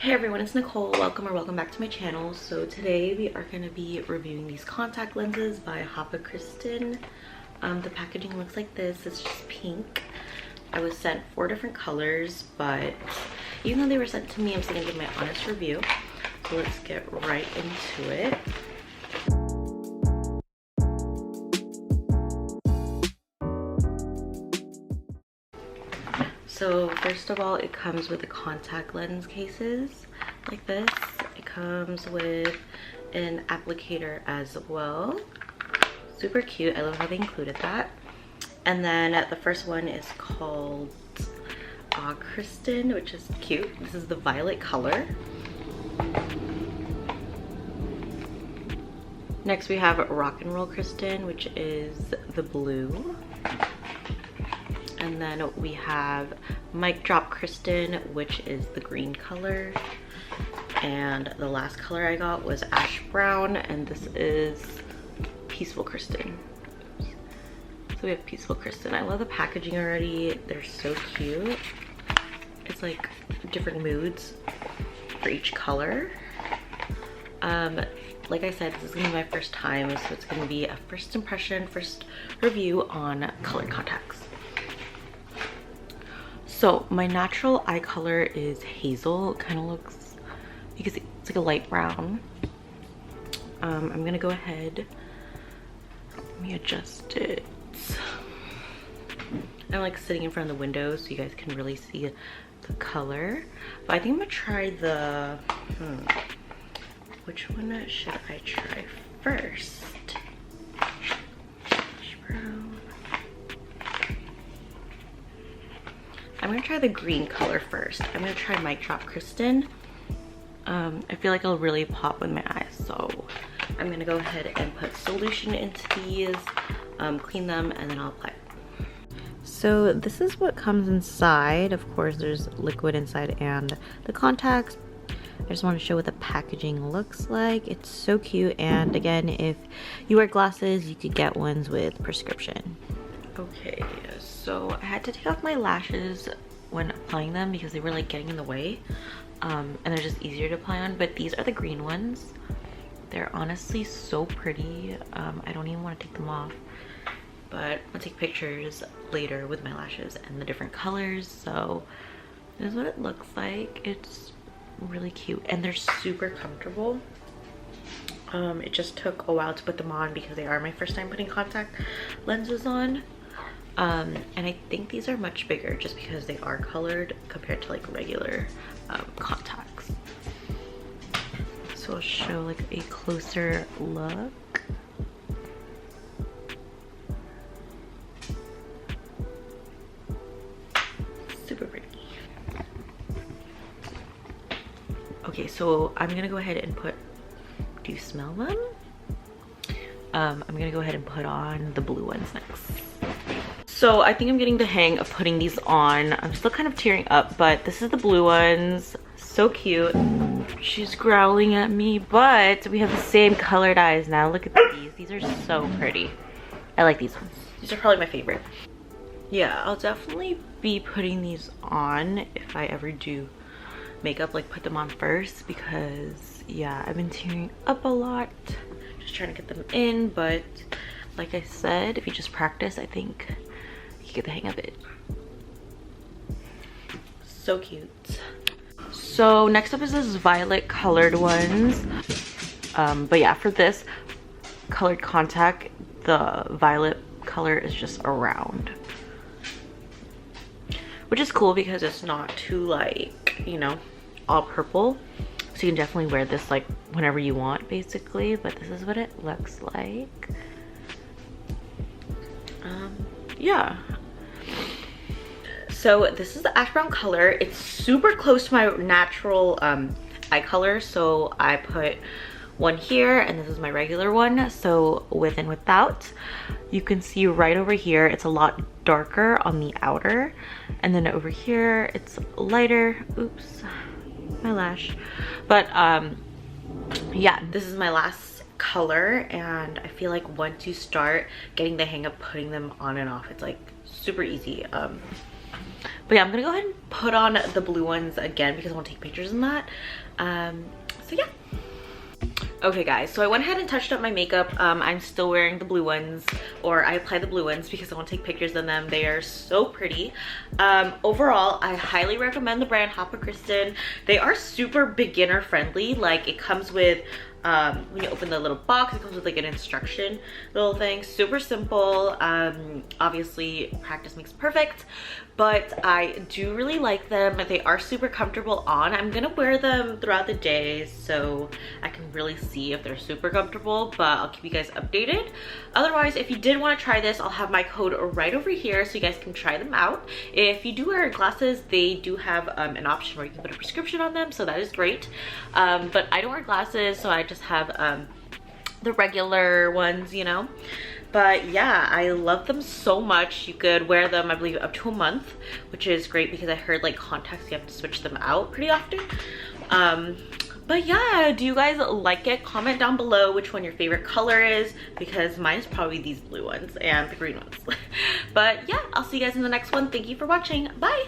Hey everyone, it's Nicole. Welcome back to my channel. So today we are going to be reviewing these contact lenses by Hapa Kristin. The packaging looks like this. It's just pink. I was sent 4 different colors, but even though they were sent to me, I'm still going to give my honest review. So let's get right into it. So first of all, it comes with the contact lens cases like this. It comes with an applicator as well. Super cute. I love how they included that. And then the first one is called Kristin, which is cute. This is the violet color. Next we have Rock and Roll Kristin, which is the blue. And then we have Mic Drop Kristin, which is the green color. And the last color I got was Ash Brown, and this is Peaceful Kristin. So we have Peaceful Kristin. I love the packaging already. They're so cute. It's like different moods for each color. Like I said, this is gonna be my first time, so it's gonna be a first impression, first review on colored contacts. So my natural eye color is hazel. It kind of looks, you can see it's like a light brown. I'm gonna go ahead, let me adjust it. I'm like sitting in front of the window so you guys can really see the color. But I think I'm gonna try the, which one should I try first? Brown. I'm gonna try the green color first. I'm gonna try Mic Drop Kristin. I feel like it'll really pop with my eyes, so I'm gonna go ahead and put solution into these, clean them, and then I'll apply. So this is what comes inside. Of course, there's liquid inside and the contacts. I just want to show what the packaging looks like. It's so cute, and again, if you wear glasses, you could get ones with prescription. Okay, so I had to take off my lashes when applying them because they were like getting in the way, and they're just easier to apply on. But these are the green ones. They're honestly so pretty. I don't even want to take them off, but I'll take pictures later with my lashes and the different colors. So this is what it looks like. It's really cute, and they're super comfortable. It just took a while to put them on because they are my first time putting contact lenses on. And I think these are much bigger just because they are colored compared to like regular contacts. So I'll show like a closer look. Super pretty. Okay, so I'm gonna go ahead and put, do you smell them? I'm gonna go ahead and put on the blue ones next. So I think I'm getting the hang of putting these on. I'm still kind of tearing up, but this is the blue ones. So cute. She's growling at me, but we have the same colored eyes now. Look at these. These are so pretty. I like these ones. These are probably my favorite. Yeah, I'll definitely be putting these on if I ever do makeup, like put them on first, because yeah, I've been tearing up a lot. Just trying to get them in, but like I said, if you just practice, I think you get the hang of it. So cute. So next up is this violet colored ones. But yeah, for this colored contact, the violet color is just around, which is cool because it's not too like, you know, all purple. So you can definitely wear this like whenever you want basically, but this is what it looks like. Yeah, so this is the ash brown color. It's super close to my natural eye color, so I put one here and this is my regular one. So with and without, you can see right over here it's a lot darker on the outer, and then over here it's lighter. Oops, my lash. But yeah, this is my last color, and I feel like once you start getting the hang of putting them on and off, it's like super easy. But yeah, I'm gonna go ahead and put on the blue ones again because I want to take pictures in that. So yeah. Okay guys, so I went ahead and touched up my makeup. I'm still wearing the blue ones, or I applied the blue ones because I want to take pictures in them. They are so pretty. Overall, I highly recommend the brand Hapa Kristin. They are super beginner friendly. Like, it comes with when you open the little box, it comes with like an instruction little thing. Super simple. Obviously practice makes perfect, but I do really like them. They are super comfortable on. I'm gonna wear them throughout the day so I can really see if they're super comfortable, but I'll keep you guys updated. Otherwise, if you did want to try this, I'll have my code right over here so you guys can try them out. If you do wear glasses, they do have an option where you can put a prescription on them, so that is great. But I don't wear glasses, so I just have the regular ones, you know. But yeah, I love them so much. You could wear them, I believe, up to a month, which is great because I heard like contacts, you have to switch them out pretty often. But yeah, do you guys like it? Comment down below which one your favorite color is, because mine is probably these blue ones and the green ones. But yeah, I'll see you guys in the next one. Thank you for watching. Bye.